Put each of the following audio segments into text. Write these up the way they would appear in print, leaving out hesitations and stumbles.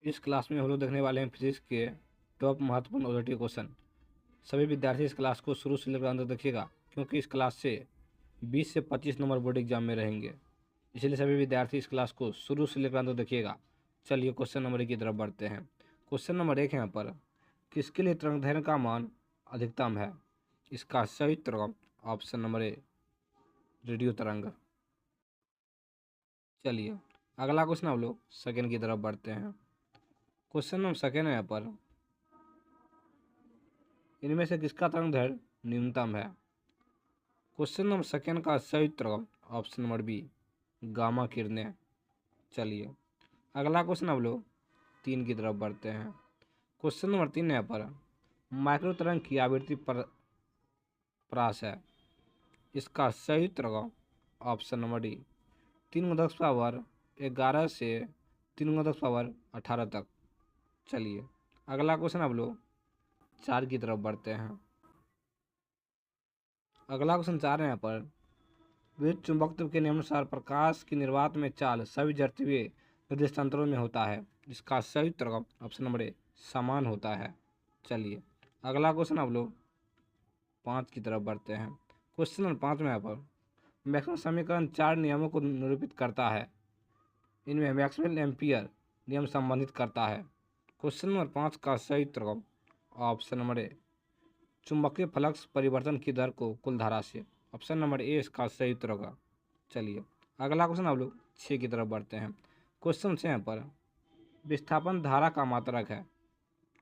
इस क्लास में हम लोग देखने वाले हैं फिजिक्स के टॉप महत्वपूर्ण ऑब्जेक्टिव क्वेश्चन। सभी विद्यार्थी इस क्लास को शुरू से लेकर अंत तक देखिएगा, क्योंकि इस क्लास से 20 से 25 नंबर बोर्ड एग्जाम में रहेंगे। इसलिए सभी विद्यार्थी इस क्लास को शुरू से लेकर अंत तक देखिएगा। चलिए क्वेश्चन नंबर 1 की तरफ बढ़ते हैं। क्वेश्चन नंबर 1 है यहाँ पर, किसके लिए तरंगदैर्घ्य का मान अधिकतम है? इसका सही उत्तर ऑप्शन नंबर ए, रेडियो तरंग। चलिए अगला क्वेश्चन हम लोग सेकेंड की तरफ बढ़ते हैं। क्वेश्चन नंबर सेकेंड है यहाँ पर, इनमें से किसका तरंगदैर्घ्य न्यूनतम है? क्वेश्चन नंबर सेकेंड का सही उत्तर ऑप्शन नंबर बी, गामा किरणें। चलिए अगला क्वेश्चन हम लोग 3 की तरफ बढ़ते हैं। क्वेश्चन नंबर 3 यहाँ पर, माइक्रो तरंग की आवृत्ति पर प्रास है। इसका सही उत्तर ऑप्शन नंबर डी, 3×10⁻11 से 3×10⁻18 तक। चलिए अगला क्वेश्चन हम लोग 4 की तरफ बढ़ते हैं। अगला क्वेश्चन 4 है यहाँ पर, विद्युत चुंबकत्व के नियमानुसार प्रकाश की निर्वात में चाल सभी जड़त्वीय निर्देशांतरों में होता है। इसका सही उत्तर ऑप्शन नंबर ए, समान होता है। चलिए अगला क्वेश्चन हम लोग 5 की तरफ बढ़ते हैं। क्वेश्चन नंबर 5 में यहाँ पर, मैक्सवेल समीकरण 4 नियमों को निरूपित करता है। इनमें मैक्सवेल एम्पियर नियम संबंधित करता है। क्वेश्चन नंबर 5 का सही उत्तर ऑप्शन नंबर ए, चुंबकीय फ्लक्स परिवर्तन की दर को कुल धारा से। ऑप्शन नंबर ए इसका सही उत्तर होगा। चलिए अगला क्वेश्चन हम लोग 6 की तरफ बढ़ते हैं। क्वेश्चन 6 पर, विस्थापन धारा का मात्रक है।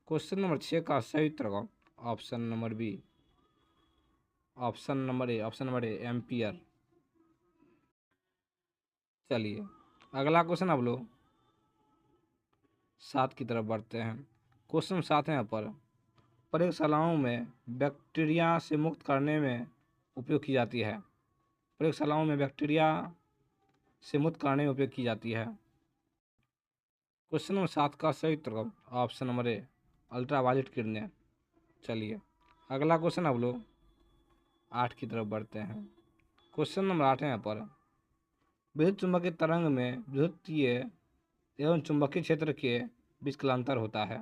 क्वेश्चन नंबर 6 का सही उत्तर होगा option number B, option number A ampere. चलिए अगला क्वेश्चन हम लोग 7 की तरफ बढ़ते हैं। क्वेश्चन 7 है यहाँ पर, प्रयोगशालाओं में बैक्टीरिया से मुक्त करने में उपयोग की जाती है। प्रयोगशालाओं में बैक्टीरिया से मुक्त करने में उपयोग की जाती है। क्वेश्चन नंबर 7 का सही उत्तर ऑप्शन नंबर ए, अल्ट्रावायलेट किरणें। चलिए अगला क्वेश्चन हम लोग 8 की तरफ बढ़ते हैं। क्वेश्चन नंबर 8 है यहाँ पर, विद्युत चुंबकीय तरंग में विद्युतीय एवं चुंबकीय क्षेत्र के बीच कालांतर होता है।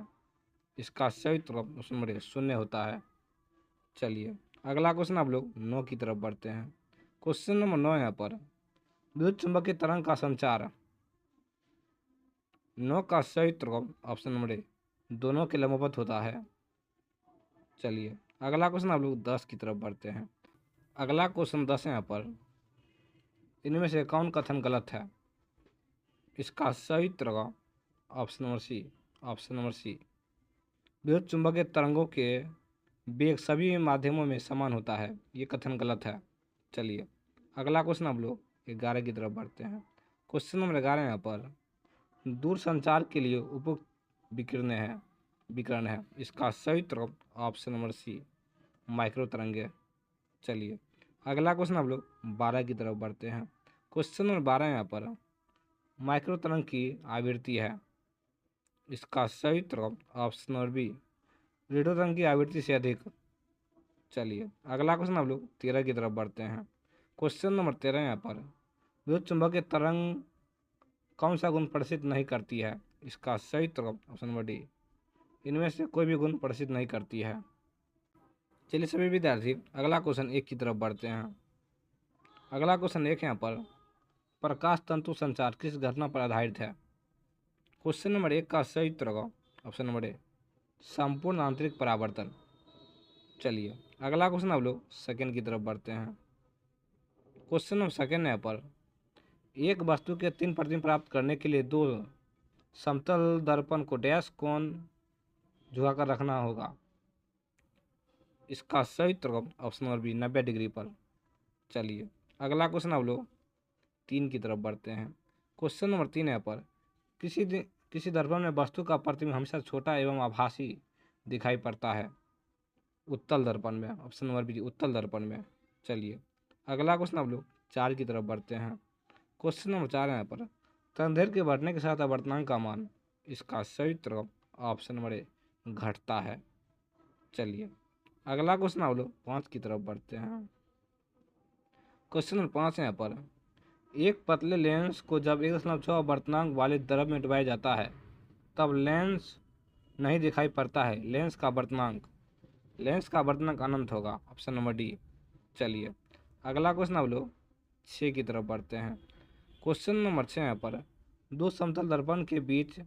इसका सही उत्तर ऑप्शन नंबर ए, 0 होता है। चलिए अगला क्वेश्चन आप लोग 9 की तरफ बढ़ते हैं। क्वेश्चन नंबर 9 यहाँ पर, विद्युत चुंबकीय तरंग का संचार। 9 का सही उत्तर ऑप्शन नंबर ए, दोनों के लंबवत होता है। चलिए अगला क्वेश्चन आप लोग 10 की तरफ बढ़ते हैं। अगला क्वेश्चन 10 है यहाँ पर, इनमें से कौन कथन गलत है? इसका सही उत्तर option number C, option number C, विद्युत चुंबकीय तरंगों के वेग सभी माध्यमों में समान होता है। ये कथन गलत है। चलिए अगला क्वेश्चन आप लोग 11 की तरफ बढ़ते हैं। क्वेश्चन नंबर 11 यहाँ पर, दूर संचार के लिए उपयुक्त विकिरण है। इसका सही उत्तर ऑप्शन नंबर सी, माइक्रो तरंगे। चलिए अगला क्वेश्चन आप लोग 12 की तरफ बढ़ते हैं। क्वेश्चन नंबर 12 यहाँ पर, माइक्रो तरंग की आवृत्ति है। इसका सही उत्तर ऑप्शन नंबर बी, रेडियो तरंग की आवृत्ति से अधिक। चलिए अगला क्वेश्चन आप लोग 13 की तरफ बढ़ते हैं। क्वेश्चन नंबर 13 यहाँ पर, विद्युत चुंबकीय तरंग कौन सा गुण प्रदर्शित नहीं करती है? इसका सही उत्तर ऑप्शन नंबर डी, इनमें से कोई भी गुण प्रदर्शित नहीं करती है। चलिए सभी विद्यार्थी अगला क्वेश्चन 1 की तरफ बढ़ते हैं। अगला क्वेश्चन 1 यहाँ पर, प्रकाश तंतु संचार किस घटना पर आधारित है? क्वेश्चन नंबर 1 का सही उत्तर होगा ऑप्शन नंबर ए, संपूर्ण आंतरिक परावर्तन। चलिए अगला क्वेश्चन आप लोग सेकेंड की तरफ बढ़ते हैं। क्वेश्चन नंबर सेकेंड यहाँ पर, एक वस्तु के 3 प्रतिबिंब प्राप्त करने के लिए 2 समतल दर्पण को डैश कोण झुकाकर रखना होगा। इसका सही उत्तर ऑप्शन नंबर बी, 90 डिग्री पर। चलिए अगला क्वेश्चन आप लोग 3 की तरफ बढ़ते हैं। क्वेश्चन नंबर 3 यहाँ पर, किसी दर्पण में वस्तु का प्रतिबिंब हमेशा छोटा एवं आभासी दिखाई पड़ता है। उत्तल दर्पण में, ऑप्शन नंबर बी, उत्तल दर्पण में। चलिए अगला क्वेश्चन आप लोग 4 की तरफ बढ़ते हैं। क्वेश्चन नंबर 4 यहाँ पर, तरंगदैर्घ्य के बढ़ने के साथ अपवर्तनांक का मान। इसका सही उत्तर ऑप्शन नंबर ए, घटता है। चलिए अगला क्वेश्चन आप लोग 5 की तरफ बढ़ते हैं। क्वेश्चन नंबर 5 यहाँ पर, एक पतले लेंस को जब 1.6 अपवर्तनांक वाले द्रव में डुबाया जाता है तब लेंस नहीं दिखाई पड़ता है। लेंस का वर्तनांक अनंत होगा। Option number D. चलिए अगला क्वेश्चन आप लोग 6 की तरफ बढ़ते हैं। क्वेश्चन नंबर 6 यहाँ पर दो समतल दर्पण के बीच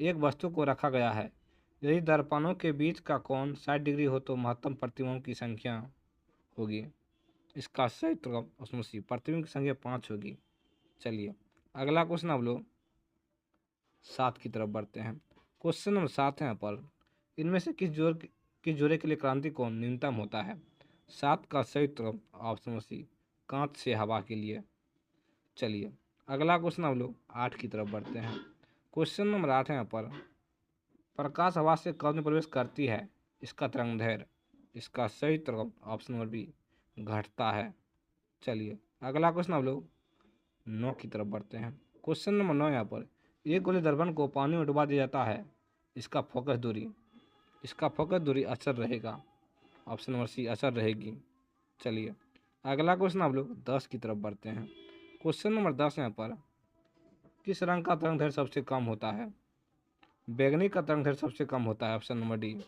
एक वस्तु को रखा गया है। यदि दर्पणों के बीच का कोण 60 डिग्री हो तो महत्तम प्रतिबिंब की संख्या होगी। इसका सही उत्तर ऑप्शन सी, प्रतिबिंब की संख्या 5 होगी। चलिए अगला क्वेश्चन आप लोग 7 की तरफ बढ़ते हैं। क्वेश्चन नंबर 7 है यहाँ पर इनमें से किस जोड़े के लिए क्रांति कोण न्यूनतम होता है। 7 का सही उत्तर ऑप्शन सी, कांच से हवा के लिए। चलिए अगला क्वेश्चन आप लोग 8 की तरफ बढ़ते हैं। क्वेश्चन नंबर 8 है यहाँ पर प्रकाश हवा से कब में प्रवेश करती है। इसका तरंगदैर्घ्य। इसका सही उत्तर ऑप्शन नंबर बी, घटता है। चलिए अगला क्वेश्चन आप लोग 9 की तरफ बढ़ते हैं। क्वेश्चन नंबर 9 यहाँ पर एक गोली दर्पण को पानी में डुबा दिया जाता है। इसका फोकस दूरी अचर रहेगा। ऑप्शन नंबर सी, अचर रहेगी। चलिए अगला क्वेश्चन आप लोग 10 की तरफ बढ़ते हैं। क्वेश्चन नंबर 10 यहाँ पर किस रंग का तरंगदैर्घ्य सबसे कम होता है। बैगनी का तरंगदैर्घ्य सबसे कम होता है। Option number D.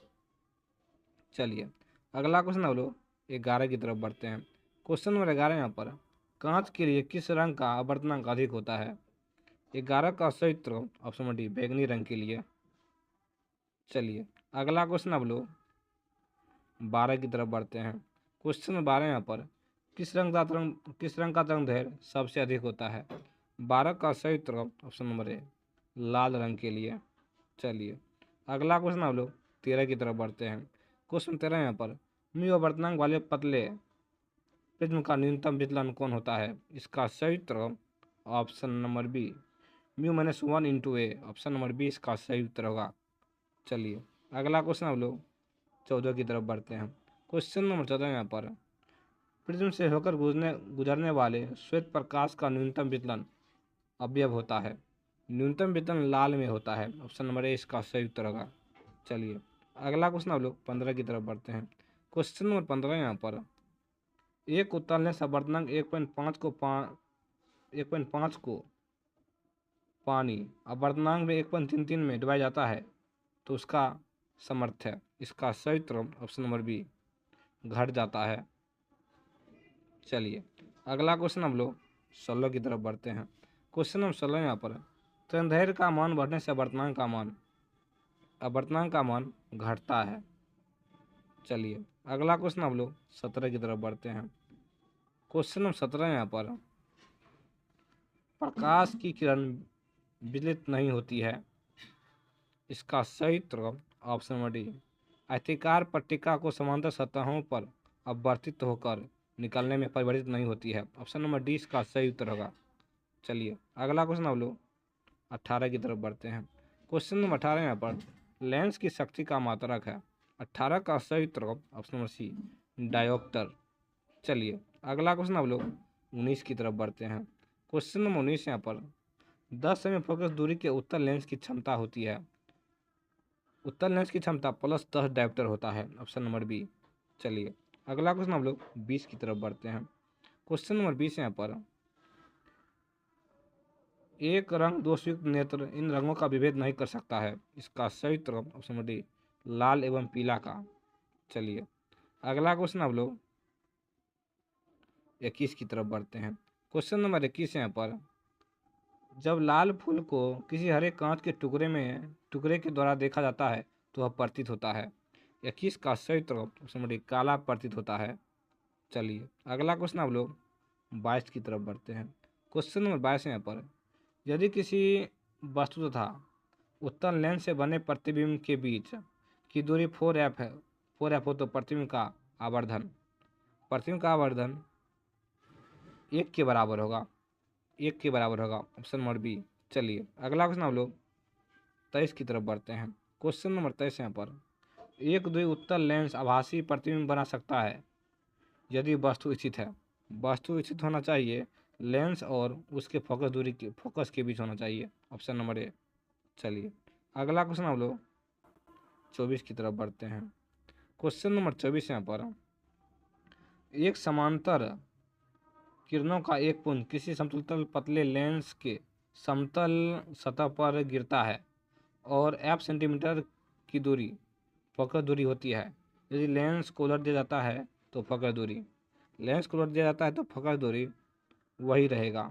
चलिए अगला क्वेश्चन आप लोग 11 की तरफ बढ़ते हैं। क्वेश्चन नंबर 11 यहाँ पर कांच के लिए किस रंग का आवर्तनांक अधिक होता है। 11 का सही उत्तर ऑप्शन नंबर डी, बैगनी रंग के लिए। चलिए अगला क्वेश्चन आप लोग 12 की तरफ बढ़ते हैं। क्वेश्चन नंबर 12 यहाँ पर किस रंग का तरंगदैर्घ्य सबसे अधिक होता है। 12 का सही उत्तर ऑप्शन नंबर ए, लाल रंग के लिए। चलिए अगला क्वेश्चन आप लोग 13 की तरफ बढ़ते हैं। क्वेश्चन 13 यहाँ पर म्यू अवर्तनांक वाले पतले प्रिज्म का न्यूनतम विचलन कौन होता है। इसका सही उत्तर option number B, μ-1 × a। Option number B इसका सही उत्तर होगा। चलिए अगला क्वेश्चन आप लोग 14 की तरफ बढ़ते हैं। क्वेश्चन नंबर 14 यहाँ पर प्रिज्म से होकर गुजरने वाले श्वेत प्रकाश का न्यूनतम विचलन अवयव होता है। न्यूनतम विचलन लाल में होता है। ऑप्शन नंबर ए इसका सही उत्तर होगा। चलिए अगला क्वेश्चन आप लोग 15 की तरफ बढ़ते हैं। क्वेश्चन नंबर 15 यहाँ पर एक उत्तल लेंस आवर्तनांक 1.5 को पानी आवर्तनांक में 1.33 में डिवाइड जाता है तो उसका सामर्थ्य। इसका सही उत्तर ऑप्शन नंबर बी, घट जाता है। चलिए अगला क्वेश्चन हम लोग 16 की तरफ बढ़ते हैं। क्वेश्चन नंबर 16 यहाँ पर तरंगदैर्घ्य का मान बढ़ने से आवर्तनांक का मान घटता है। चलिए अगला क्वेश्चन हम लोग 17 की तरफ बढ़ते हैं। क्वेश्चन नंबर 17 यहाँ पर प्रकाश की किरण विचलित नहीं होती है। इसका सही उत्तर ऑप्शन नंबर डी, आयताकार पट्टिका को समांतर सतहों पर अपवर्तित होकर निकलने में परिवर्तित नहीं होती है। ऑप्शन नंबर डी इसका सही उत्तर होगा। चलिए अगला क्वेश्चन आप लोग 18 की तरफ बढ़ते हैं। क्वेश्चन नंबर 18 यहाँ पर लेंस की शक्ति का मात्रक है। 18 का सही उत्तर ऑप्शन नंबर सी, डायोप्टर। चलिए अगला क्वेश्चन आप लोग 19 की तरफ बढ़ते हैं। क्वेश्चन नंबर 19 यहाँ पर 10 सेमी फोकस दूरी के उत्तल लेंस की क्षमता होती है। उत्तल लेंस की क्षमता +10 डायोप्टर होता है। Option number B. चलिए अगला क्वेश्चन हम लोग 20 की तरफ बढ़ते हैं। क्वेश्चन नंबर 20 यहाँ पर एक रंग दोषयुक्त नेत्र इन रंगों का विभेद नहीं कर सकता है। इसका सही उत्तर ऑप्शन नंबर डी, लाल एवं पीला का। चलिए अगला क्वेश्चन आप लोग 21 की तरफ बढ़ते हैं। क्वेश्चन नंबर 21 यहाँ पर जब लाल फूल को किसी हरे कांच के टुकड़े के द्वारा देखा जाता है तो वह प्रतीत होता है। 21 का सही उत्तर ऑप्शन नंबर डी, काला प्रतीत होता है। चलिए अगला क्वेश्चन आप लोग 22 की तरफ बढ़ते हैं। क्वेश्चन नंबर 22 यहाँ पर यदि किसी वस्तु तथा उत्तल लेंस से बने प्रतिबिंब के बीच की दूरी 4f हो तो प्रतिबिंब का आवर्धन 1 के बराबर होगा। Option number B. चलिए अगला क्वेश्चन आप लोग 23 की तरफ बढ़ते हैं। क्वेश्चन नंबर 23 यहाँ पर एक द्वि उत्तल लेंस आभासी प्रतिबिंब बना सकता है यदि वस्तु इच्छित है। वस्तु इच्छित होना चाहिए, लेंस और उसके फोकस के बीच होना चाहिए। ऑप्शन नंबर ए। चलिए अगला क्वेश्चन आप लोग 24 की तरफ बढ़ते हैं। क्वेश्चन नंबर 24 यहाँ पर एक समांतर किरणों का एक पुंज किसी समतल पतले लेंस के समतल सतह पर गिरता है। और f सेंटीमीटर की दूरी फोकस दूरी होती है। यदि लेंस को उलट दिया जाता है तो फोकस दूरी, लेंस को उलट दिया जाता है तो फोकस दूरी वही रहेगा।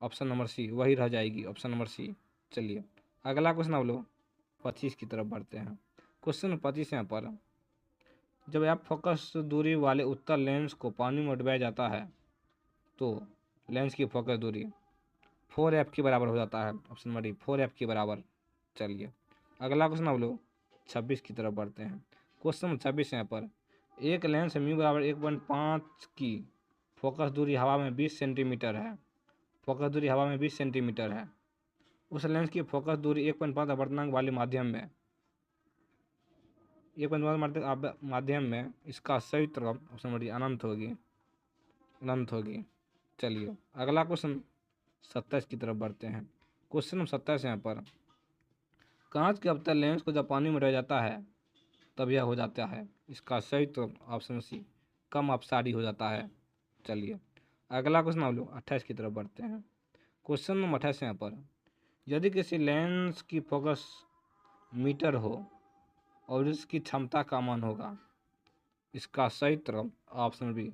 ऑप्शन नंबर सी वही रह जाएगी, ऑप्शन नंबर सी। चलिए अगला क्वेश्चन आप लोग 25 की तरफ बढ़ते हैं। क्वेश्चन 25 यहाँ पर, जब आप फोकस दूरी वाले उत्तल लेंस को पानी में डुबाया जाता है तो लेंस की फोकस दूरी 4f के बराबर हो जाता है। ऑप्शन नंबर डी 4f के बराबर। चलिए अगला क्वेश्चन आप लोग 26 की तरफ बढ़ते हैं। क्वेश्चन 26 यहाँ पर, एक लेंस म्यू बराबर 1.5 की फोकस दूरी हवा में 20 सेंटीमीटर है। फोकस दूरी हवा में 20 सेंटीमीटर है। उस लेंस की फोकस दूरी 1.5 अपवर्तनांक वाले माध्यम में 1.5 माध्यम में इसका सही तरफ ऑप्शन नंबर डी अनंत होगी, अनंत होगी। चलिए अगला क्वेश्चन 27 की तरफ बढ़ते हैं। क्वेश्चन नंबर 27 यहाँ पर, कांच के अवतल लेंस को जब पानी में रह जाता है तब यह हो जाता है। इसका सही तो ऑप्शन सी कम अपसारी हो जाता है। चलिए अगला क्वेश्चन आप लोग 28 की तरफ बढ़ते हैं। क्वेश्चन नंबर 28 यहाँ पर, यदि किसी लेंस की फोकस मीटर हो और इसकी क्षमता का मान होगा, इसका सही तरफ ऑप्शन बी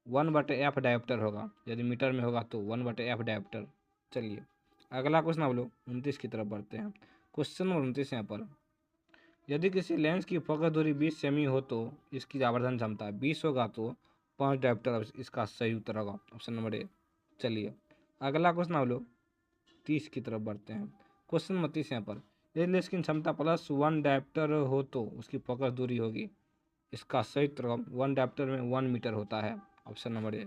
1/f डायोप्टर होगा। यदि मीटर में होगा तो 1/f डायोप्टर। चलिए अगला क्वेश्चन आप लोग 29 की तरफ बढ़ते हैं। क्वेश्चन नंबर 29 यहाँ पर, यदि किसी लेंस की फोकस दूरी 20 सेमी हो तो इसकी आवर्धन क्षमता 20 होगा तो 5 डायोप्टर इसका सही उत्तर होगा, ऑप्शन नंबर ए। चलिए अगला क्वेश्चन आप लोग 30 की तरफ बढ़ते हैं। क्वेश्चन नंबर 30 यहाँ पर, यदि लेंस की क्षमता +1 डायोप्टर हो तो उसकी फोकस दूरी होगी। इसका सही उत्तर 1 डायोप्टर में 1 मीटर होता है, ऑप्शन नंबर ए।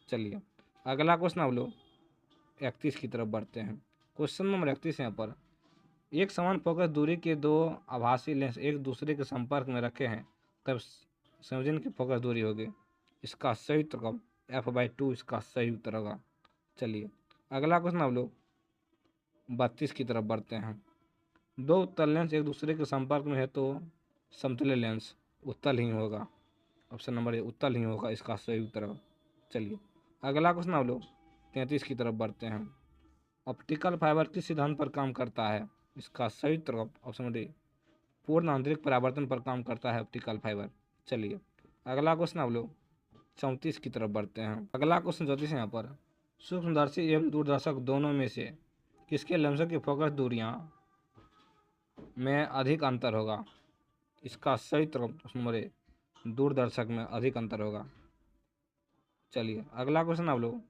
चलिए अगला क्वेश्चन आप लोग 31 की तरफ बढ़ते हैं। क्वेश्चन नंबर 31 यहाँ पर, एक समान फोकस दूरी के दो आभासी लेंस एक दूसरे के संपर्क में रखे हैं तब संयोजन की फोकस दूरी होगी। इसका सही उत्तर f/2 इसका सही उत्तर होगा। चलिए अगला क्वेश्चन आप लोग 32 की तरफ बढ़ते हैं। दो उत्तल लेंस एक दूसरे के संपर्क में है तो समतुल्य लेंस उत्तल ही होगा, ऑप्शन नंबर ए उत्तल ही होगा इसका सही उत्तर होगा। चलिए अगला क्वेश्चन आप लोग 33 की तरफ बढ़ते हैं। ऑप्टिकल फाइबर किस सिद्धांत पर काम करता है? इसका सही उत्तर ऑप्शन डी पूर्ण आंतरिक परावर्तन पर काम करता है ऑप्टिकल फाइबर। चलिए अगला क्वेश्चन आप लोग 34 की तरफ बढ़ते हैं। अगला क्वेश्चन 34 यहाँ पर, सूक्ष्मदर्शी एवं दूरदर्शक दोनों में से किसके लेंसों की फोकस दूरियां में अधिक अंतर होगा? इसका सही उत्तर नंबर ए दूरदर्शक में अधिक अंतर होगा। चलिए अगला क्वेश्चन आप लोग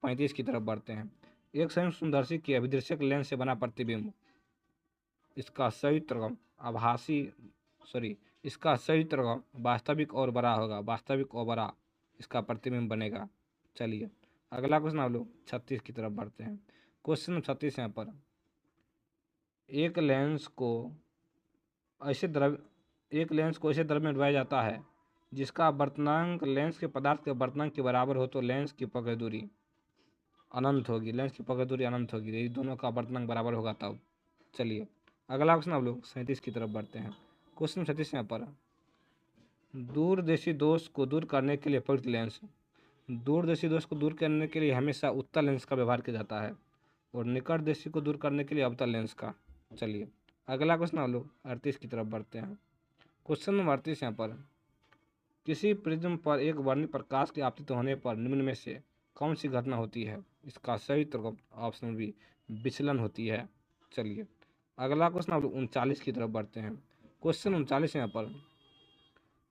35 की तरफ बढ़ते हैं। एक सूक्ष्मदर्शी की अभिदर्शक लेंस से बना प्रतिबिंब, इसका सही उत्तर इसका सही उत्तर वास्तविक और बड़ा होगा, वास्तविक और बड़ा इसका प्रतिबिंब बनेगा। चलिए अगला क्वेश्चन आप लोग 36 की तरफ बढ़ते हैं। क्वेश्चन 36 यहाँ पर, एक लेंस को ऐसे द्रव्य में डुबाया जाता है जिसका अपवर्तनांक लेंस के पदार्थ के अपवर्तनांक के बराबर हो तो लेंस की फोकस दूरी अनंत होगी, लेंस की फोकस दूरी अनंत होगी। यदि दोनों का अपवर्तनांक बराबर होगा तब। चलिए अगला क्वेश्चन आप लोग 37 की तरफ बढ़ते हैं। क्वेश्चन 37 यहाँ पर, दूरदेशी दोष को दूर करने के लिए प्रयुक्त लेंस, दूरदेशी दोष को दूर करने के लिए हमेशा उत्तल लेंस का व्यवहार किया जाता है और निकटदेशी को दूर करने के लिए अवतल लेंस का। चलिए अगला क्वेश्चन आप लोग 38 की तरफ बढ़ते हैं। क्वेश्चन नंबर 38 यहाँ पर, किसी प्रिज्म पर एक वर्णित प्रकाश के आपतित होने पर निम्न में से कौन सी घटना होती है? इसका सही उत्तर ऑप्शन बी विचलन होती है। चलिए अगला क्वेश्चन आप लोग 39 की तरफ बढ़ते हैं। क्वेश्चन 39 यहाँ पर,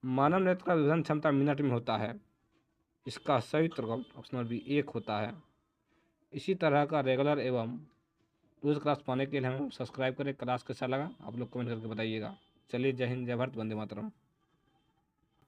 मानव नेत्र का विभेदन क्षमता मिनट में होता है। इसका सही उत्तर ऑप्शन बी 1 होता है। इसी तरह का रेगुलर एवं रोज क्लास पाने के लिए हमें सब्सक्राइब करें। क्लास कैसा लगा आप लोग कमेंट करके बताइएगा। चलिए जय हिंद, जय भारत, वंदे मातरम।